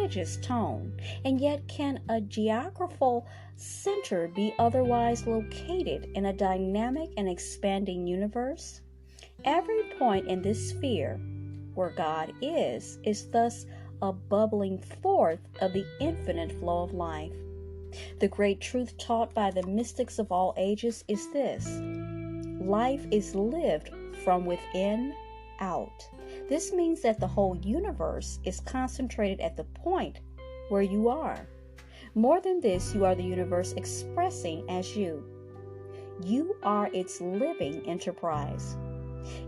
religious tone, and yet can a geographical center be otherwise located in a dynamic and expanding universe? Every point in this sphere where God is thus a bubbling forth of the infinite flow of life. The great truth taught by the mystics of all ages is this: life is lived from within out. This means that the whole universe is concentrated at the point where you are. More than this, you are the universe expressing as you. You are its living enterprise.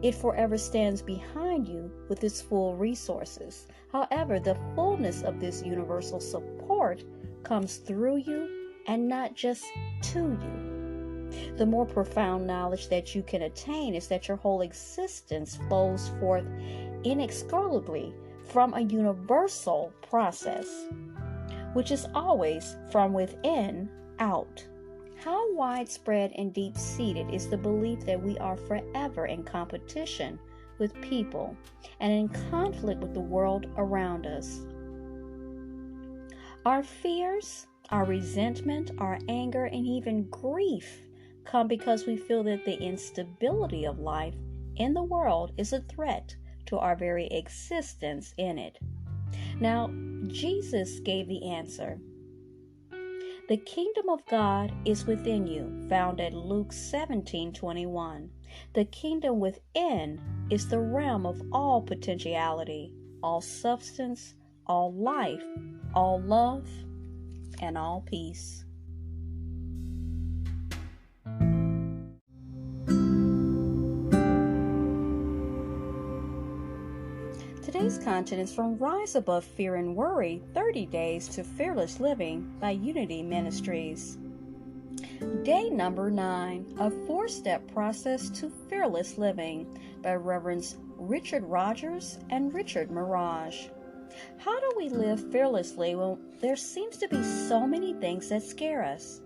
It forever stands behind you with its full resources. However, the fullness of this universal support comes through you and not just to you. The more profound knowledge that you can attain is that your whole existence flows forth inexorably from a universal process, which is always from within out. How widespread and deep-seated is the belief that we are forever in competition with people and in conflict with the world around us. Our fears, our resentment, our anger, and even grief come because we feel that the instability of life in the world is a threat to our very existence in it. Now, Jesus gave the answer. The kingdom of God is within you, found at Luke 17:21. The kingdom within is the realm of all potentiality, all substance, all life, all love, and all peace. Today's content is from Rise Above Fear and Worry, 30 Days to Fearless Living by Unity Ministries. Day number 9, A 4-Step Process to Fearless Living by Reverends Richard Rogers and Richard Mirage. How do we live fearlessly when there seems to be so many things that scare us?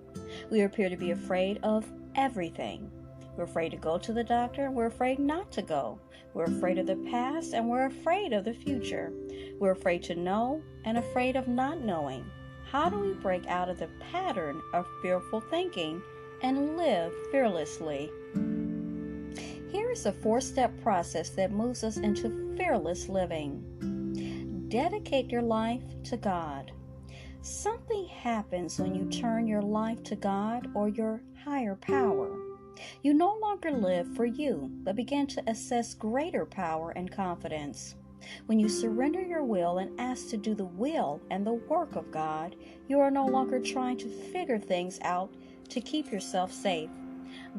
We appear to be afraid of everything. We're afraid to go to the doctor, and we're afraid not to go. We're afraid of the past, and we're afraid of the future. We're afraid to know and afraid of not knowing. How do we break out of the pattern of fearful thinking and live fearlessly? Here is a 4-step process that moves us into fearless living. Dedicate your life to God. Something happens when you turn your life to God or your higher power. You no longer live for you, but begin to assess greater power and confidence. When you surrender your will and ask to do the will and the work of God, you are no longer trying to figure things out to keep yourself safe.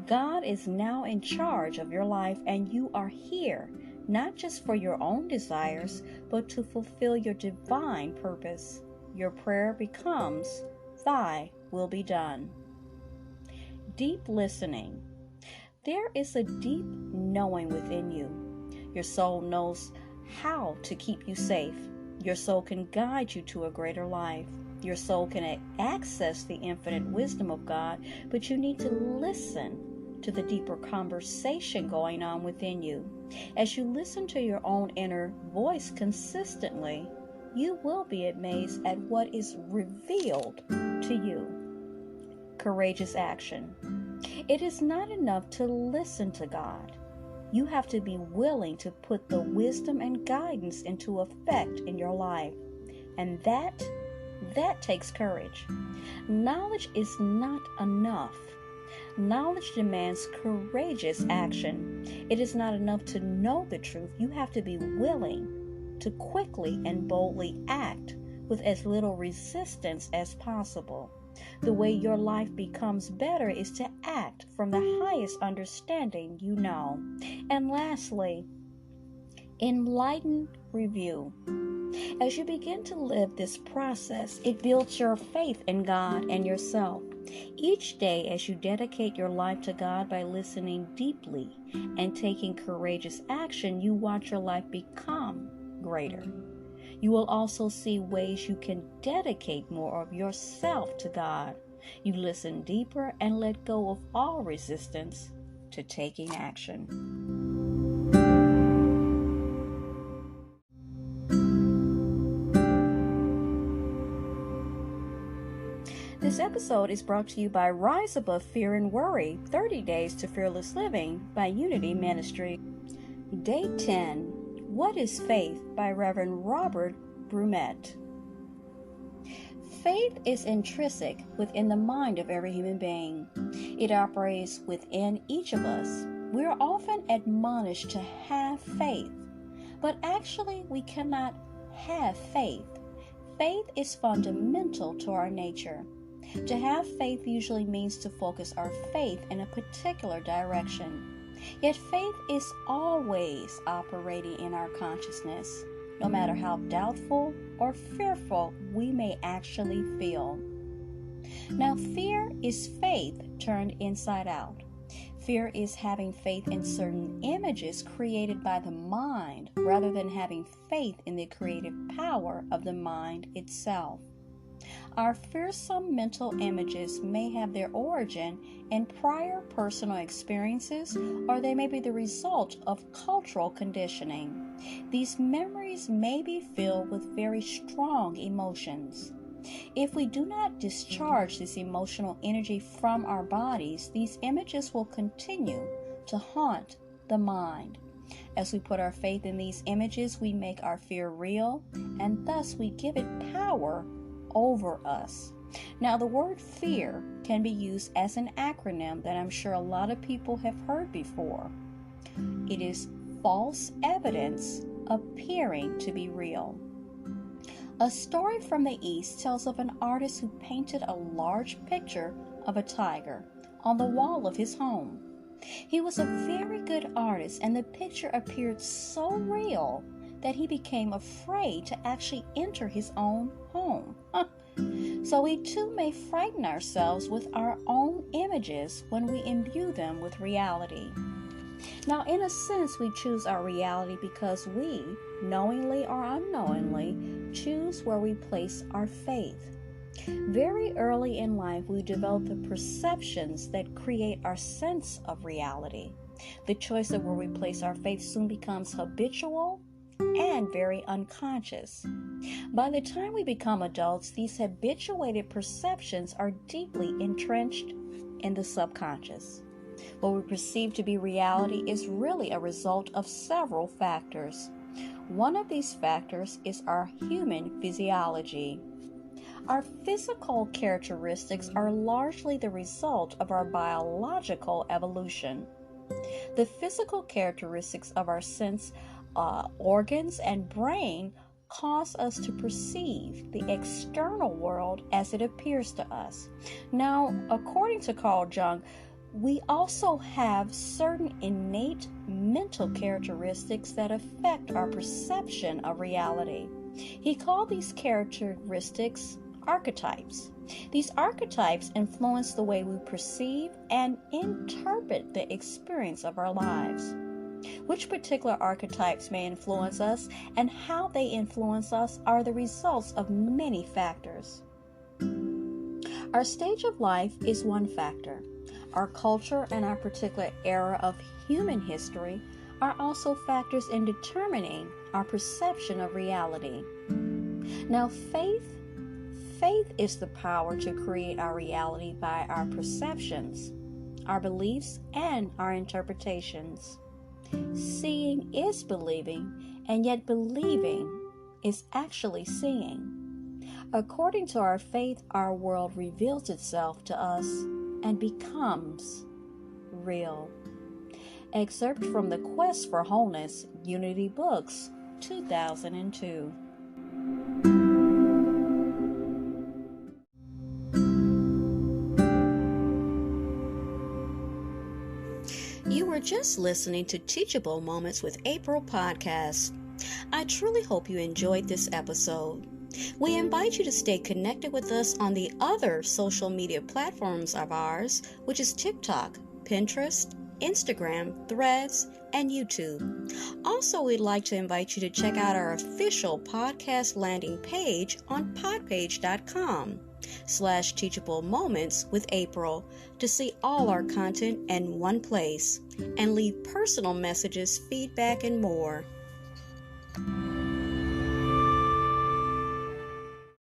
God is now in charge of your life, and you are here not just for your own desires, but to fulfill your divine purpose. Your prayer becomes, "Thy will be done." Deep listening. There is a deep knowing within you. Your soul knows how to keep you safe. Your soul can guide you to a greater life. Your soul can access the infinite wisdom of God, but you need to listen to the deeper conversation going on within you. As you listen to your own inner voice consistently, you will be amazed at what is revealed to you. Courageous action. It is not enough to listen to God. You have to be willing to put the wisdom and guidance into effect in your life. And that takes courage. Knowledge is not enough. Knowledge demands courageous action. It is not enough to know the truth. You have to be willing to quickly and boldly act with as little resistance as possible. The way your life becomes better is to act from the highest understanding you know. And lastly, enlightened review. As you begin to live this process, it builds your faith in God and yourself. Each day, as you dedicate your life to God by listening deeply and taking courageous action, you watch your life become greater. You will also see ways you can dedicate more of yourself to God. You listen deeper and let go of all resistance to taking action. This episode is brought to you by Rise Above Fear and Worry, 30 Days to Fearless Living by Unity Ministry. Day 10, What is Faith by Reverend Robert Brumet. Faith is intrinsic within the mind of every human being. It operates within each of us. We are often admonished to have faith, but actually we cannot have faith. Faith is fundamental to our nature. To have faith usually means to focus our faith in a particular direction. Yet faith is always operating in our consciousness, no matter how doubtful or fearful we may actually feel. Now, fear is faith turned inside out. Fear is having faith in certain images created by the mind rather than having faith in the creative power of the mind itself. Our fearsome mental images may have their origin in prior personal experiences, or they may be the result of cultural conditioning. These memories may be filled with very strong emotions. If we do not discharge this emotional energy from our bodies, these images will continue to haunt the mind. As we put our faith in these images, we make our fear real, and thus we give it power over us. Now, the word fear can be used as an acronym that I'm sure a lot of people have heard before. It is false evidence appearing to be real. A story from the East tells of an artist who painted a large picture of a tiger on the wall of his home. He was a very good artist, and the picture appeared so real that he became afraid to actually enter his own home. So we too may frighten ourselves with our own images when we imbue them with reality. Now, in a sense, we choose our reality because we, knowingly or unknowingly, choose where we place our faith. Very early in life, we develop the perceptions that create our sense of reality. The choice of where we place our faith soon becomes habitual and very unconscious. By the time we become adults, these habituated perceptions are deeply entrenched in the subconscious. What we perceive to be reality is really a result of several factors. One of these factors is our human physiology. Our physical characteristics are largely the result of our biological evolution. The physical characteristics of our sense organs and brain cause us to perceive the external world as it appears to us. Now, according to Carl Jung, we also have certain innate mental characteristics that affect our perception of reality. He called these characteristics archetypes. These archetypes influence the way we perceive and interpret the experience of our lives. Which particular archetypes may influence us and how they influence us are the results of many factors. Our stage of life is one factor. Our culture and our particular era of human history are also factors in determining our perception of reality. Now, faith is the power to create our reality by our perceptions, our beliefs, and our interpretations. Seeing is believing, and yet believing is actually seeing. According to our faith, our world reveals itself to us and becomes real. Excerpt from The Quest for Wholeness, Unity Books, 2002. You were just listening to Teachable Moments with April podcast. I truly hope you enjoyed this episode. We invite you to stay connected with us on the other social media platforms of ours, which is TikTok, Pinterest, Instagram, Threads, and YouTube. Also, we'd like to invite you to check out our official podcast landing page on podpage.com/teachable moments with April to see all our content in one place and leave personal messages, feedback, and more.